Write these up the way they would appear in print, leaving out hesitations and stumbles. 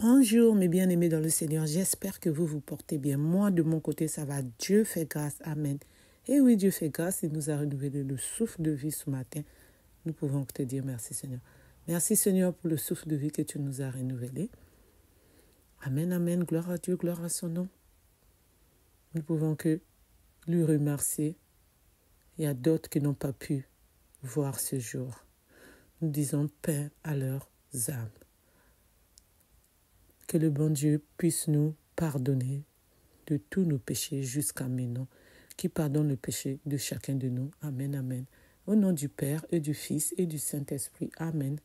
Bonjour mes bien-aimés dans le Seigneur, j'espère que vous vous portez bien. Moi de mon côté ça va, Dieu fait grâce, amen. Et oui, Dieu fait grâce, il nous a renouvelé le souffle de vie ce matin. Nous pouvons te dire merci Seigneur. Merci Seigneur pour le souffle de vie que tu nous as renouvelé. Amen, amen, gloire à Dieu, gloire à son nom. Nous pouvons que lui remercier. Il y a d'autres qui n'ont pas pu voir ce jour. Nous disons paix à leurs âmes. Que le bon Dieu puisse nous pardonner de tous nos péchés jusqu'à maintenant, qui pardonne le péché de chacun de nous. Amen, amen. Au nom du Père et du Fils et du Saint-Esprit. Amen.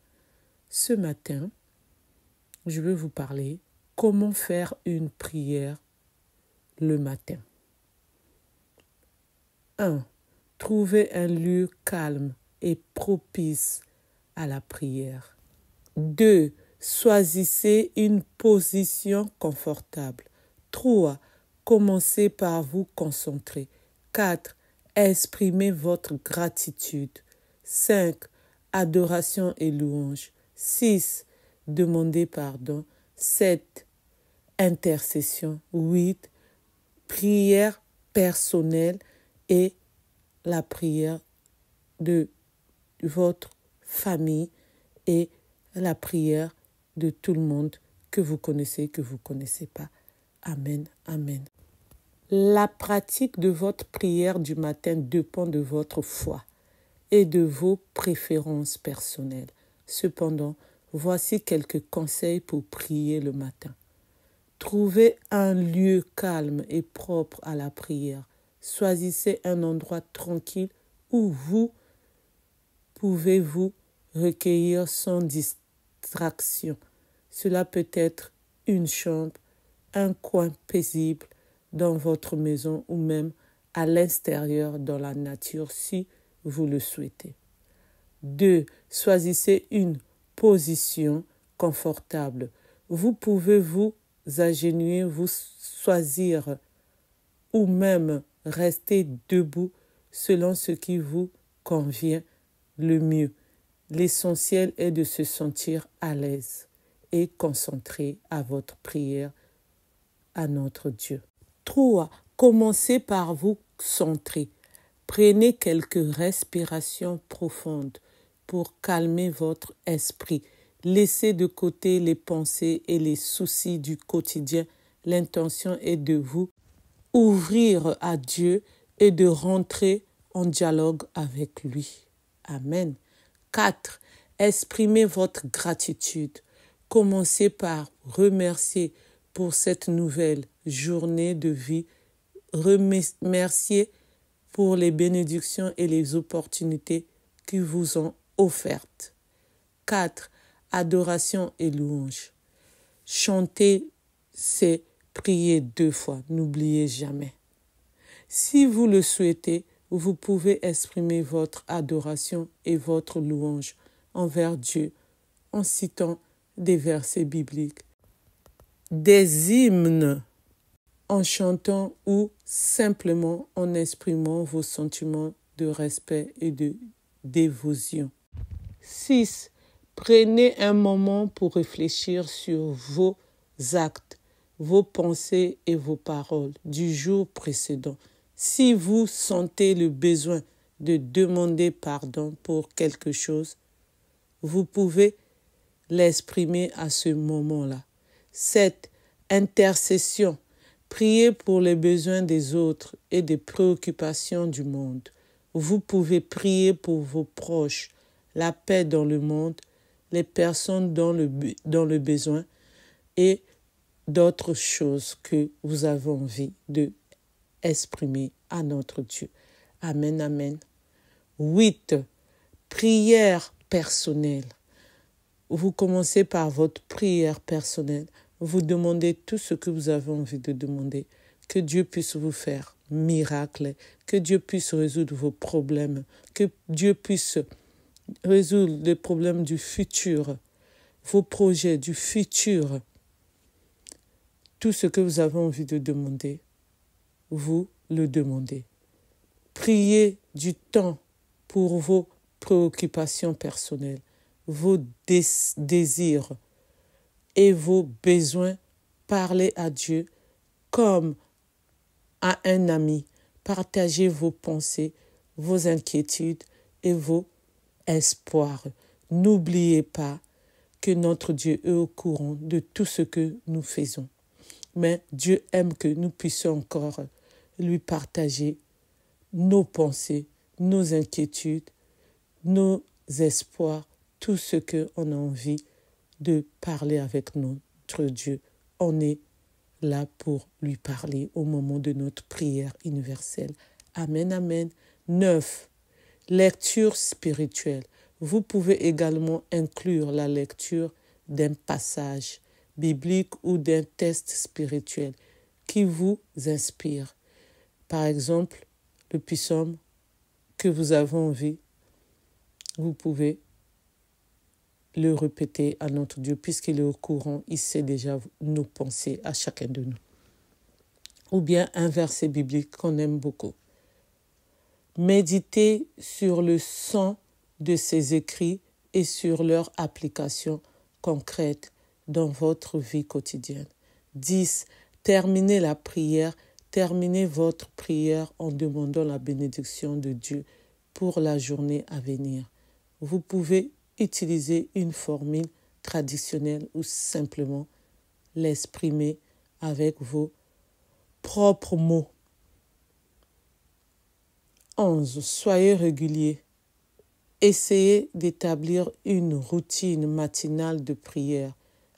Ce matin, je veux vous parler comment faire une prière le matin. 1. Trouvez un lieu calme et propice à la prière. 2. Choisissez une position confortable. 3. Commencez par vous concentrer. 4. Exprimez votre gratitude. 5. Adoration et louange. 6. Demandez pardon. 7. Intercession. 8. Prière personnelle et la prière de votre famille et la prière de tout le monde que vous connaissez, que vous ne connaissez pas. Amen, amen. La pratique de votre prière du matin dépend de votre foi et de vos préférences personnelles. Cependant, voici quelques conseils pour prier le matin. Trouvez un lieu calme et propre à la prière. Choisissez un endroit tranquille où vous pouvez vous recueillir sans distraction. Cela peut être une chambre, un coin paisible dans votre maison ou même à l'extérieur dans la nature si vous le souhaitez. 2. Choisissez une position confortable. Vous pouvez vous agenouiller, vous choisir ou même rester debout selon ce qui vous convient le mieux. L'essentiel est de se sentir à l'aise et concentré à votre prière à notre Dieu. 3. Commencez par vous centrer. Prenez quelques respirations profondes pour calmer votre esprit. Laissez de côté les pensées et les soucis du quotidien. L'intention est de vous ouvrir à Dieu et de rentrer en dialogue avec lui. Amen. 4. Exprimez votre gratitude. Commencez par remercier pour cette nouvelle journée de vie. Remerciez pour les bénédictions et les opportunités qui vous ont offertes. 4. Adoration et louange. Chanter, c'est prier 2 fois. N'oubliez jamais. Si vous le souhaitez, vous pouvez exprimer votre adoration et votre louange envers Dieu en citant des versets bibliques, des hymnes, en chantant ou simplement en exprimant vos sentiments de respect et de dévotion. 6. Prenez un moment pour réfléchir sur vos actes, vos pensées et vos paroles du jour précédent. Si vous sentez le besoin de demander pardon pour quelque chose, vous pouvez l'exprimer à ce moment-là. 7. Intercession. Priez pour les besoins des autres et des préoccupations du monde. Vous pouvez prier pour vos proches, la paix dans le monde, les personnes dans le besoin et d'autres choses que vous avez envie de exprimer à notre Dieu. Amen, amen. 8. Prière personnelle. Vous commencez par votre prière personnelle. Vous demandez tout ce que vous avez envie de demander. Que Dieu puisse vous faire miracle. Que Dieu puisse résoudre vos problèmes. Que Dieu puisse résoudre les problèmes du futur. Vos projets du futur. Tout ce que vous avez envie de demander, vous le demandez. Priez du temps pour vos préoccupations personnelles, vos désirs, et vos besoins. Parlez à Dieu comme à un ami. Partagez vos pensées, vos inquiétudes et vos espoirs. N'oubliez pas que notre Dieu est au courant de tout ce que nous faisons. Mais Dieu aime que nous puissions encore lui partager nos pensées, nos inquiétudes, nos espoirs, tout ce qu'on a envie de parler avec notre Dieu. On est là pour lui parler au moment de notre prière universelle. Amen, amen. 9. Lecture spirituelle. Vous pouvez également inclure la lecture d'un passage biblique ou d'un texte spirituel qui vous inspire. Par exemple, le psaume que vous avez envie, vous pouvez le répéter à notre Dieu puisqu'il est au courant, il sait déjà nos pensées à chacun de nous. Ou bien un verset biblique qu'on aime beaucoup. Méditez sur le sens de ces écrits et sur leur application concrète dans votre vie quotidienne. 10. Terminez la prière. Terminez votre prière en demandant la bénédiction de Dieu pour la journée à venir. Vous pouvez utiliser une formule traditionnelle ou simplement l'exprimer avec vos propres mots. 11. Soyez réguliers. Essayez d'établir une routine matinale de prière.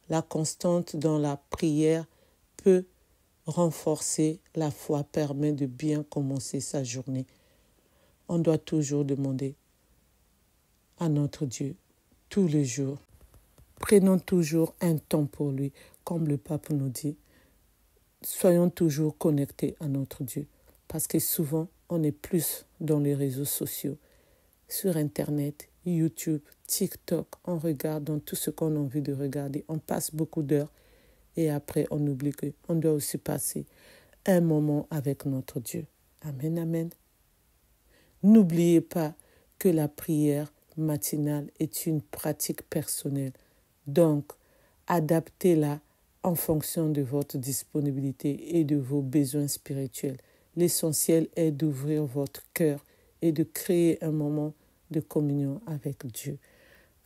La constante dans la prière peut renforcer la foi, permet de bien commencer sa journée. On doit toujours demander à notre Dieu tous les jours. Prenons toujours un temps pour lui, comme le pape nous dit. Soyons toujours connectés à notre Dieu, parce que souvent, on est plus dans les réseaux sociaux, sur Internet, YouTube, TikTok. On regarde dans tout ce qu'on a envie de regarder. On passe beaucoup d'heures et après, on oublie qu'on doit aussi passer un moment avec notre Dieu. Amen, amen. N'oubliez pas que la prière matinale est une pratique personnelle. Donc, adaptez-la en fonction de votre disponibilité et de vos besoins spirituels. L'essentiel est d'ouvrir votre cœur et de créer un moment de communion avec Dieu.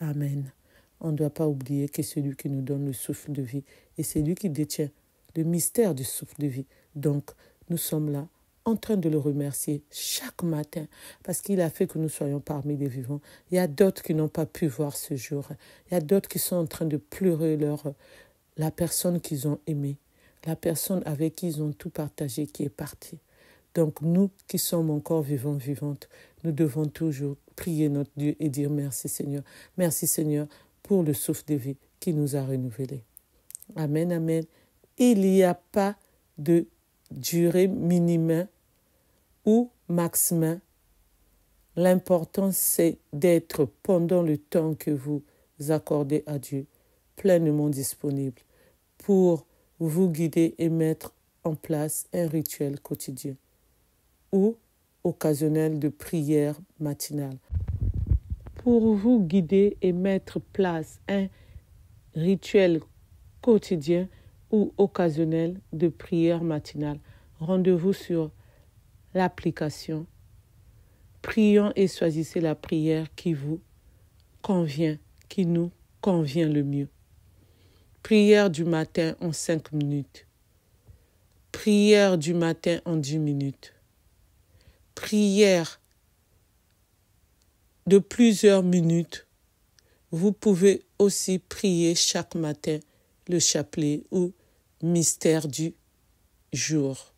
Amen. On ne doit pas oublier que c'est lui qui nous donne le souffle de vie et c'est lui qui détient le mystère du souffle de vie. Donc, nous sommes là en train de le remercier chaque matin parce qu'il a fait que nous soyons parmi les vivants. Il y a d'autres qui n'ont pas pu voir ce jour. Il y a d'autres qui sont en train de pleurer la personne qu'ils ont aimée, la personne avec qui ils ont tout partagé qui est partie. Donc nous qui sommes encore vivants, vivantes, nous devons toujours prier notre Dieu et dire merci Seigneur. Merci Seigneur pour le souffle de vie qui nous a renouvelés. Amen, amen. Il n'y a pas de durée minimum ou maximum. L'important c'est d'être pendant le temps que vous accordez à Dieu pleinement disponible pour vous guider et mettre en place un rituel quotidien ou occasionnel de prière matinale. Pour vous guider et mettre en place un rituel quotidien ou occasionnel de prière matinale, rendez-vous sur l'application. Prions et choisissez la prière qui vous convient, qui nous convient le mieux. Prière du matin en 5 minutes. Prière du matin en 10 minutes. Prière de plusieurs minutes. Vous pouvez aussi prier chaque matin le chapelet ou mystère du jour.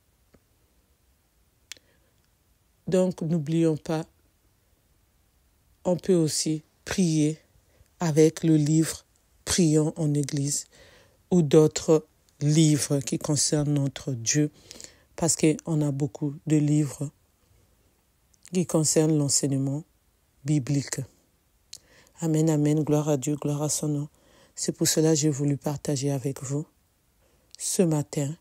Donc, n'oublions pas, on peut aussi prier avec le livre Prions en Église ou d'autres livres qui concernent notre Dieu parce qu'on a beaucoup de livres qui concernent l'enseignement biblique. Amen, amen, gloire à Dieu, gloire à son nom. C'est pour cela que j'ai voulu partager avec vous ce matin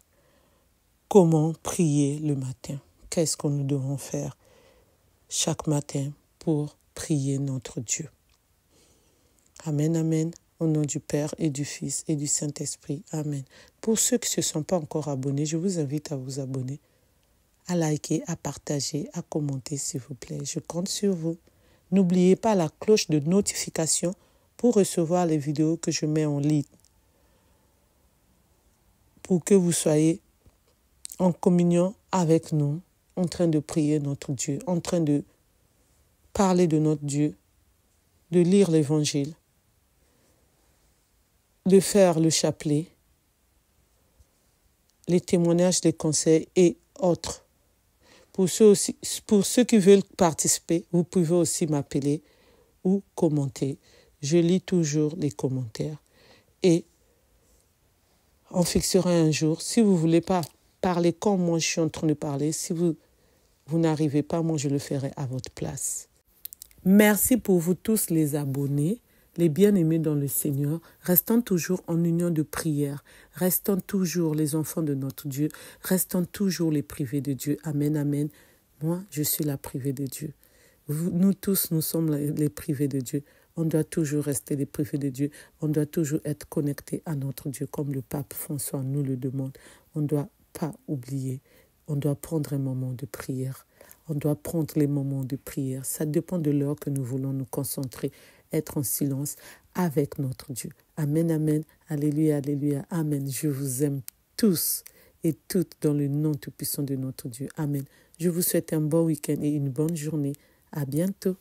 comment prier le matin. Qu'est-ce que nous devons faire chaque matin pour prier notre Dieu. Amen, amen. Au nom du Père et du Fils et du Saint-Esprit. Amen. Pour ceux qui ne se sont pas encore abonnés, je vous invite à vous abonner, à liker, à partager, à commenter, s'il vous plaît. Je compte sur vous. N'oubliez pas la cloche de notification pour recevoir les vidéos que je mets en ligne, pour que vous soyez en communion avec nous, en train de prier notre Dieu, en train de parler de notre Dieu, de lire l'Évangile, de faire le chapelet, les témoignages, les conseils et autres. Pour ceux qui veulent participer, vous pouvez aussi m'appeler ou commenter. Je lis toujours les commentaires. Et on fixera un jour, si vous ne voulez pas parler comme moi je suis en train de parler, si vous n'arrivez pas, moi je le ferai à votre place. Merci pour vous tous les abonnés, les bien-aimés dans le Seigneur. Restons toujours en union de prière. Restons toujours les enfants de notre Dieu. Restons toujours les privés de Dieu. Amen, amen. Moi, je suis la privée de Dieu. Nous tous, nous sommes les privés de Dieu. On doit toujours rester les privés de Dieu. On doit toujours être connecté à notre Dieu, comme le pape François nous le demande. On ne doit pas oublier. On doit prendre un moment de prière. On doit prendre les moments de prière. Ça dépend de l'heure que nous voulons nous concentrer, être en silence avec notre Dieu. Amen, amen. Alléluia, alléluia, amen. Je vous aime tous et toutes dans le nom tout-puissant de notre Dieu. Amen. Je vous souhaite un bon week-end et une bonne journée. À bientôt.